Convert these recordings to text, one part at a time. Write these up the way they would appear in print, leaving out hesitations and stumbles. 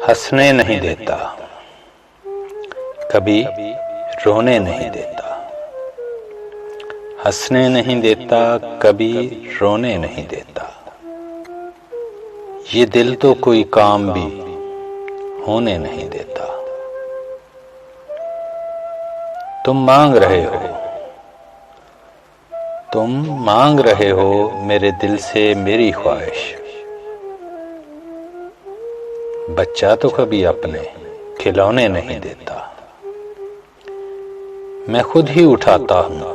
हंसने नहीं देता, कभी रोने नहीं देता। हंसने नहीं देता, कभी रोने नहीं देता। ये दिल तो कोई काम भी होने नहीं देता। तुम मांग रहे हो, तुम मांग रहे हो मेरे दिल से मेरी ख्वाहिश। बच्चा तो कभी अपने खिलौने नहीं देता। मैं खुद ही उठाता हूँ,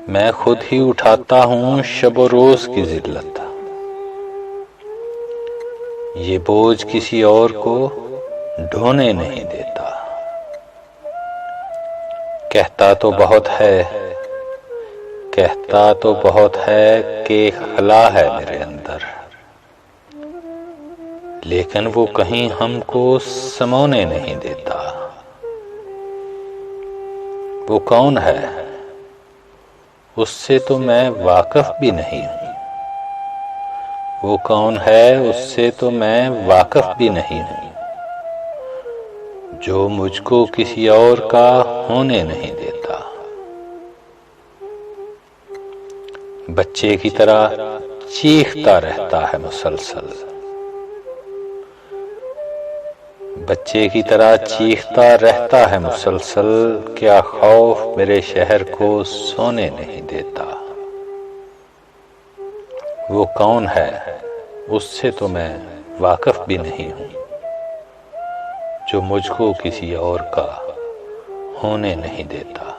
मैं खुद ही उठाता हूँ शब रोज की जिल्लत। ये बोझ किसी और को ढोने नहीं देता। कहता तो बहुत है, कहता तो बहुत है कि खला है मेरे अंदर, लेकिन वो कहीं हमको समोने नहीं देता। वो कौन है उससे तो मैं वाकिफ भी नहीं हूं। वो कौन है उससे तो मैं वाकिफ भी नहीं हूं, जो मुझको किसी और का होने नहीं देता। बच्चे की तरह चीखता रहता है मुसलसल, बच्चे की तरह चीखता रहता है मुसलसल। क्या खौफ मेरे शहर को सोने नहीं देता। वो कौन है उससे तो मैं वाकिफ भी नहीं हूं, जो मुझको किसी और का होने नहीं देता।